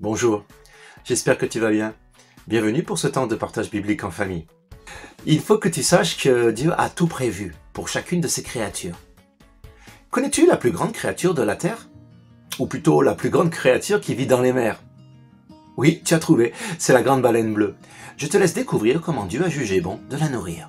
Bonjour, j'espère que tu vas bien. Bienvenue pour ce temps de partage biblique en famille. Il faut que tu saches que Dieu a tout prévu pour chacune de ses créatures. Connais-tu la plus grande créature de la terre? Ou plutôt la plus grande créature qui vit dans les mers? Oui, tu as trouvé, c'est la grande baleine bleue. Je te laisse découvrir comment Dieu a jugé bon de la nourrir.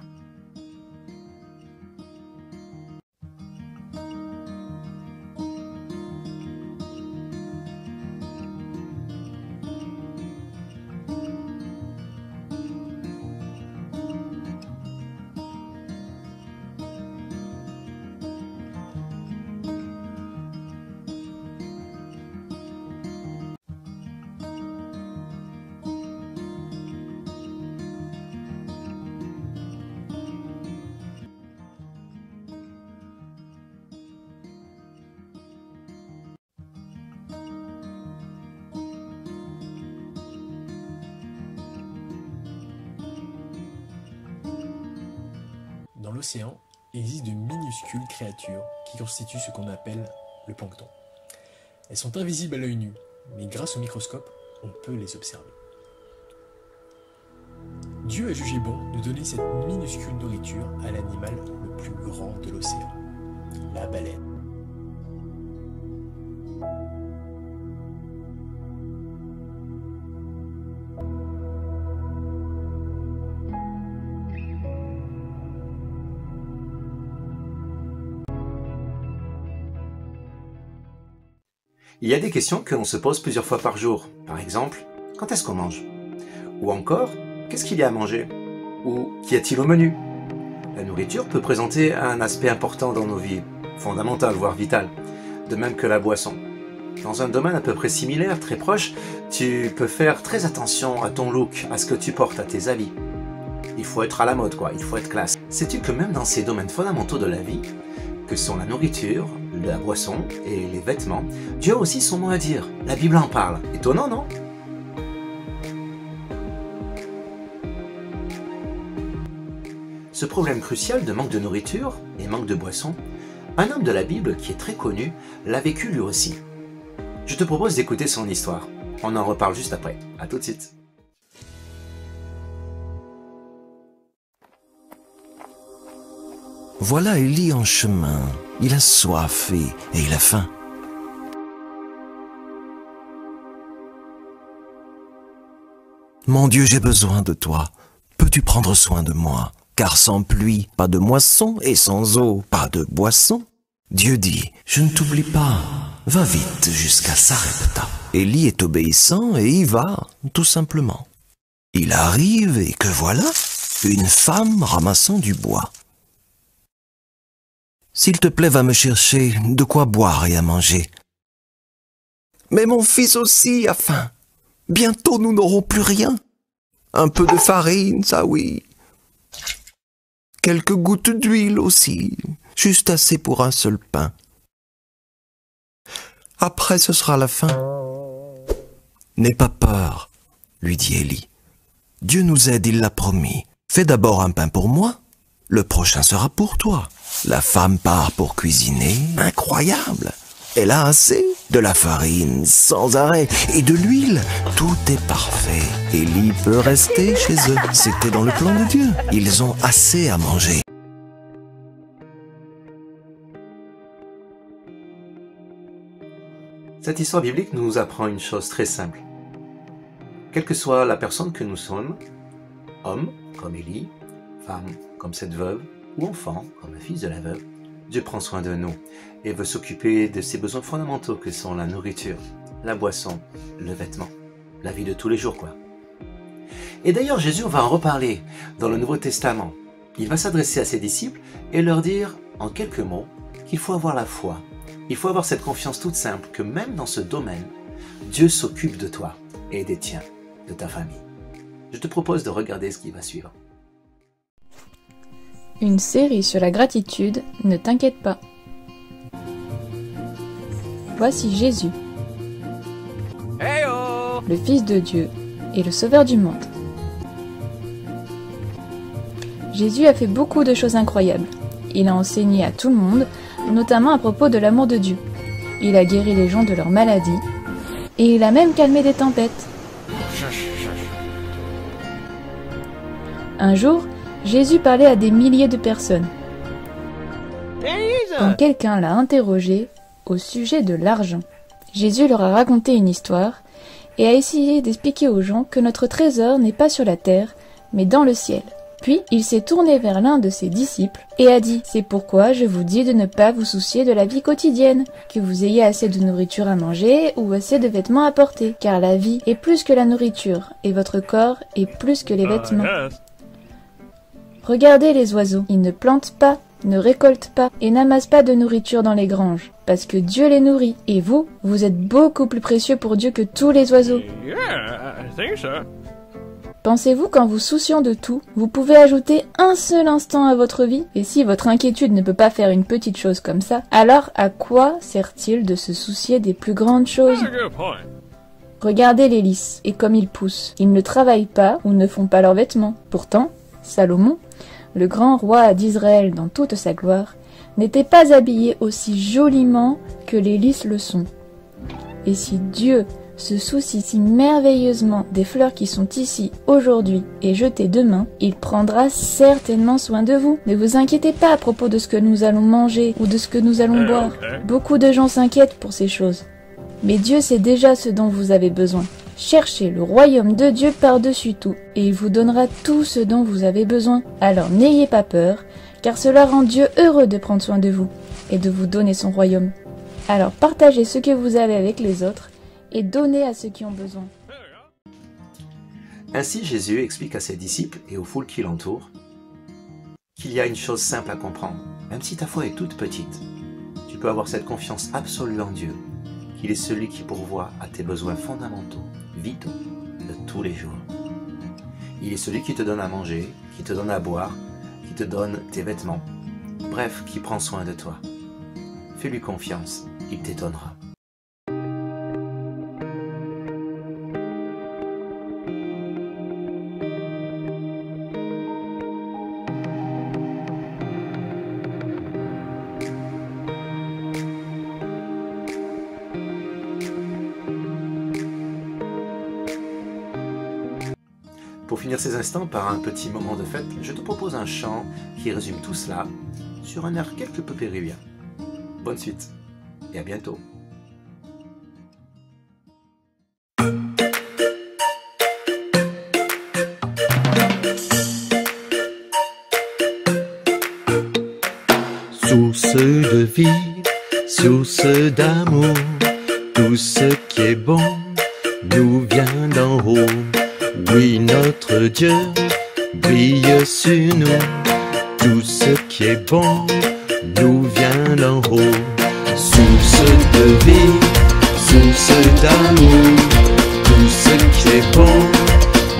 Dans l'océan, il existe de minuscules créatures qui constituent ce qu'on appelle le plancton. Elles sont invisibles à l'œil nu, mais grâce au microscope, on peut les observer. Dieu a jugé bon de donner cette minuscule nourriture à l'animal le plus grand de l'océan, la baleine. Il y a des questions que l'on se pose plusieurs fois par jour. Par exemple, quand est-ce qu'on mange? Ou encore, qu'est-ce qu'il y a à manger? Ou qu'y a-t-il au menu? La nourriture peut présenter un aspect important dans nos vies, fondamental voire vital, de même que la boisson. Dans un domaine à peu près similaire, très proche, tu peux faire très attention à ton look, à ce que tu portes, à tes habits. Il faut être à la mode il faut être classe. Sais-tu que même dans ces domaines fondamentaux de la vie, que sont la nourriture, la boisson et les vêtements, Dieu a aussi son mot à dire. La Bible en parle. Étonnant, non? Ce problème crucial de manque de nourriture et manque de boisson, un homme de la Bible qui est très connu l'a vécu lui aussi. Je te propose d'écouter son histoire. On en reparle juste après. À tout de suite. Voilà Élie en chemin. Il a soif et il a faim. Mon Dieu, j'ai besoin de toi. Peux-tu prendre soin de moi? Car sans pluie, pas de moisson, et sans eau, pas de boisson. Dieu dit, je ne t'oublie pas. Va vite jusqu'à Sarepta. Élie est obéissant et y va, tout simplement. Il arrive et que voilà, une femme ramassant du bois. S'il te plaît, va me chercher de quoi boire et à manger. Mais mon fils aussi a faim. Bientôt nous n'aurons plus rien. Un peu de farine, ça oui. Quelques gouttes d'huile aussi, juste assez pour un seul pain. Après ce sera la fin. N'aie pas peur, lui dit Élie. Dieu nous aide, il l'a promis. Fais d'abord un pain pour moi, le prochain sera pour toi. La femme part pour cuisiner. Incroyable! Elle a assez de la farine sans arrêt et de l'huile. Tout est parfait. Élie peut rester chez eux. C'était dans le plan de Dieu. Ils ont assez à manger. Cette histoire biblique nous apprend une chose très simple. Quelle que soit la personne que nous sommes, homme comme Élie, femme comme cette veuve, ou enfant comme le fils de la veuve, Dieu prend soin de nous et veut s'occuper de ses besoins fondamentaux que sont la nourriture, la boisson, le vêtement, la vie de tous les jours Et d'ailleurs Jésus, on va en reparler dans le Nouveau Testament. Il va s'adresser à ses disciples et leur dire en quelques mots qu'il faut avoir la foi. Il faut avoir cette confiance toute simple que même dans ce domaine, Dieu s'occupe de toi et des tiens, de ta famille. Je te propose de regarder ce qui va suivre. Une série sur la gratitude, ne t'inquiète pas. Voici Jésus, le Fils de Dieu et le Sauveur du monde. Jésus a fait beaucoup de choses incroyables. Il a enseigné à tout le monde, notamment à propos de l'amour de Dieu. Il a guéri les gens de leurs maladies. et il a même calmé des tempêtes. Un jour, Jésus parlait à des milliers de personnes. Quand quelqu'un l'a interrogé au sujet de l'argent, Jésus leur a raconté une histoire et a essayé d'expliquer aux gens que notre trésor n'est pas sur la terre, mais dans le ciel. Puis, il s'est tourné vers l'un de ses disciples et a dit « C'est pourquoi je vous dis de ne pas vous soucier de la vie quotidienne, que vous ayez assez de nourriture à manger ou assez de vêtements à porter, car la vie est plus que la nourriture et votre corps est plus que les vêtements. Regardez les oiseaux, ils ne plantent pas, ne récoltent pas et n'amassent pas de nourriture dans les granges, parce que Dieu les nourrit. Et vous, vous êtes beaucoup plus précieux pour Dieu que tous les oiseaux. Pensez-vous qu'en vous souciant de tout, vous pouvez ajouter un seul instant à votre vie? Et si votre inquiétude ne peut pas faire une petite chose comme ça, alors à quoi sert-il de se soucier des plus grandes choses? Regardez les lys, et comme ils poussent. Ils ne travaillent pas ou ne font pas leurs vêtements. Pourtant, Salomon, le grand roi d'Israël dans toute sa gloire, n'était pas habillé aussi joliment que les lys le sont. Et si Dieu se soucie si merveilleusement des fleurs qui sont ici aujourd'hui et jetées demain, il prendra certainement soin de vous. Ne vous inquiétez pas à propos de ce que nous allons manger ou de ce que nous allons boire. Beaucoup de gens s'inquiètent pour ces choses. Mais Dieu sait déjà ce dont vous avez besoin. Cherchez le royaume de Dieu par-dessus tout, et il vous donnera tout ce dont vous avez besoin. Alors n'ayez pas peur, car cela rend Dieu heureux de prendre soin de vous et de vous donner son royaume. Alors partagez ce que vous avez avec les autres et donnez à ceux qui ont besoin. Ainsi Jésus explique à ses disciples et aux foules qui l'entourent qu'il y a une chose simple à comprendre. Même si ta foi est toute petite, tu peux avoir cette confiance absolue en Dieu, qu'il est celui qui pourvoit à tes besoins fondamentaux, vitaux, de tous les jours. Il est celui qui te donne à manger, qui te donne à boire, qui te donne tes vêtements, bref, qui prend soin de toi. Fais-lui confiance, il t'étonnera. Pour finir ces instants par un petit moment de fête, je te propose un chant qui résume tout cela sur un air quelque peu péruvien. Bonne suite et à bientôt. Source de vie, source d'amour, tout ce qui est bon nous vient d'en haut. Oui, notre Dieu brille sur nous, tout ce qui est bon nous vient d'en haut. Source de vie, source d'amour, tout ce qui est bon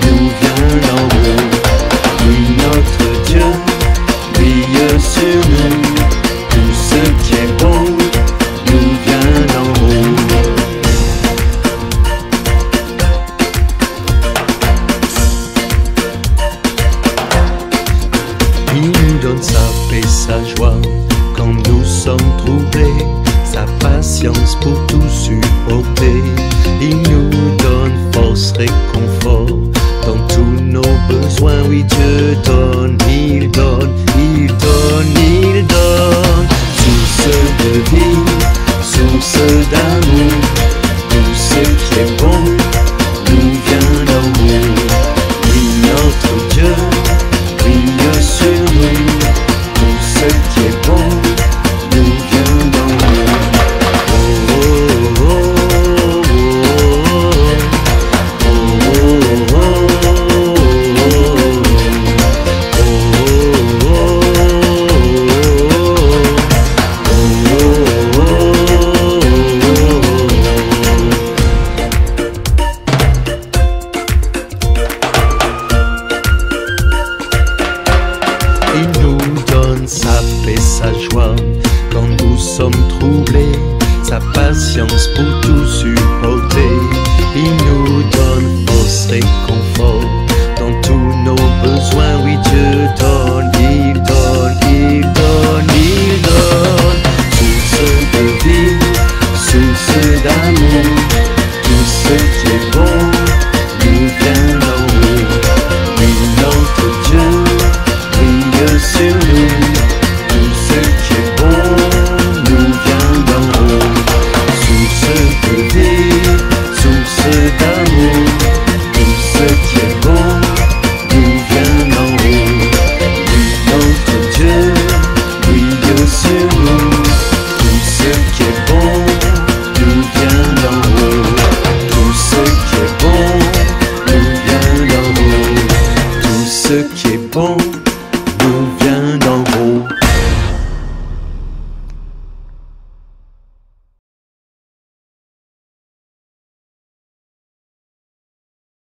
nous vient d'en haut. Oui, notre Dieu brille sur nous, tout ce qui est bon nous vient d'en haut. Il nous donne sa paix, sa joie quand nous sommes troublés, sa patience pour tout supporter. Il nous donne force, réconfort dans tous nos besoins. Oui, Dieu donne, il donne, il donne, il donne. Source de vie, source d'amour, tout ce qui est bon nous vient d'en haut. Oui, notre Dieu brille sur nous, tout ce qui est bon nous vient d'en haut. Oh, oh, oh, oh, oh, oh, oh, il nous donne sa paix, sa joie quand nous sommes troublés, sa patience pour tout